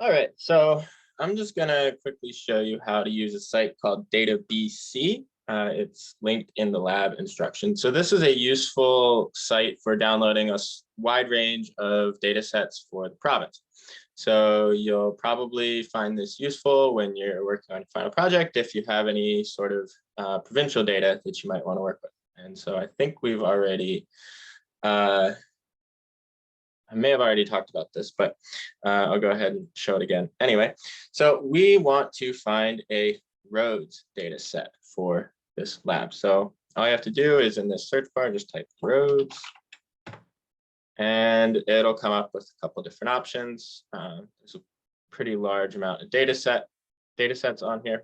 All right, so I'm just gonna quickly show you how to use a site called DataBC. It's linked in the lab instructions. So this is a useful site for downloading a wide range of data sets for the province. So you'll probably find this useful when you're working on a final project if you have any sort of provincial data that you might want to work with. And so I think we've already I may have already talked about this, but I'll go ahead and show it again. Anyway, so we want to find a roads data set for this lab. So all you have to do is in this search bar, just type roads, and it'll come up with a couple different options. There's a pretty large amount of data sets on here.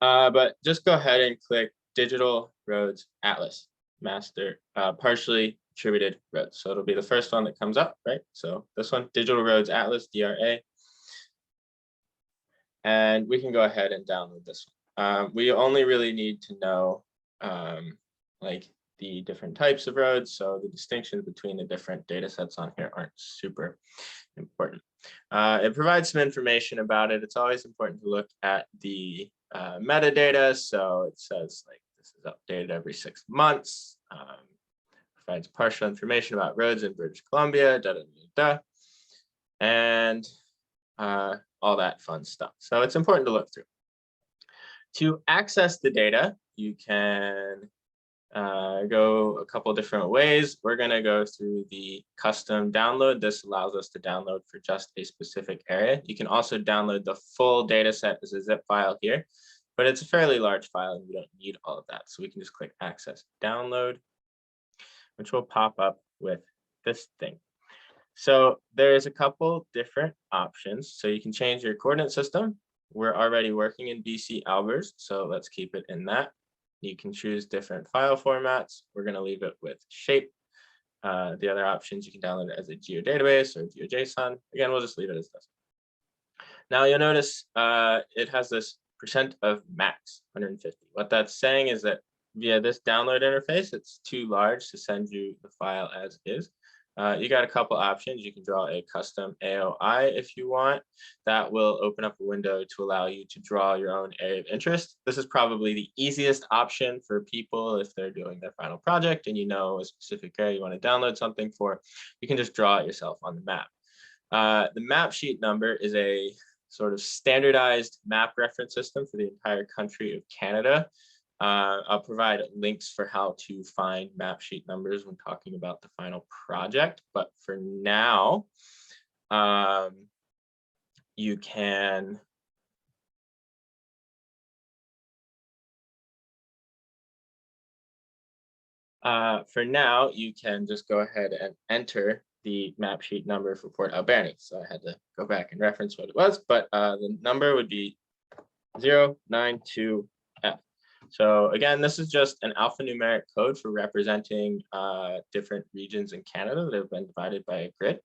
But just go ahead and click Digital Roads Atlas, master, partially attributed roads. So it'll be the first one that comes up, right? So this one, Digital Roads Atlas, DRA. And we can go ahead and download this one. We only really need to know like the different types of roads. So the distinctions between the different data sets on here aren't super important. It provides some information about it. It's always important to look at the metadata. So it says like this is updated every 6 months. Provides partial information about roads in British Columbia, and all that fun stuff. So it's important to look through. To access the data, you can go a couple different ways. We're going to go through the custom download. This allows us to download for just a specific area. You can also download the full data set as a zip file here, but it's a fairly large file and we don't need all of that. So we can just click access download, which will pop up with this thing. So there's a couple different options. So you can change your coordinate system. We're already working in BC Albers, so let's keep it in that. You can choose different file formats. We're going to leave it with shape. The other options, you can download it as a geodatabase or GeoJSON. Again, we'll just leave it as this. Now you'll notice it has this % of max, 150. What that's saying is that via this download interface, it's too large to send you the file as is. You got a couple options. You can draw a custom Aoi if you want. That will open up a window to allow you to draw your own area of interest. This is probably the easiest option for people if they're doing their final project and you know a specific area you want to download something for. You can just draw it yourself on the map. The map sheet number is a sort of standardized map reference system for the entire country of Canada. I'll provide links for how to find map sheet numbers when talking about the final project. But for now, you can just go ahead and enter the map sheet number for Port Alberni. So I had to go back and reference what it was, but the number would be 092F. So again, this is just an alphanumeric code for representing different regions in Canada that have been divided by a grid.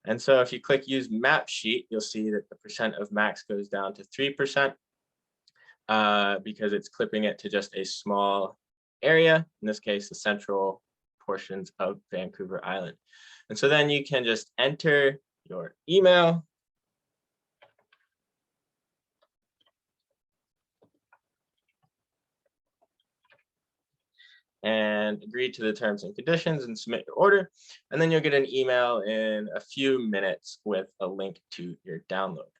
And so if you click use map sheet, you'll see that the % of max goes down to 3% because it's clipping it to just a small area, in this case, the central portions of Vancouver Island. And so then you can just enter your email. And agree to the terms and conditions and submit your order. And then you'll get an email in a few minutes with a link to your download.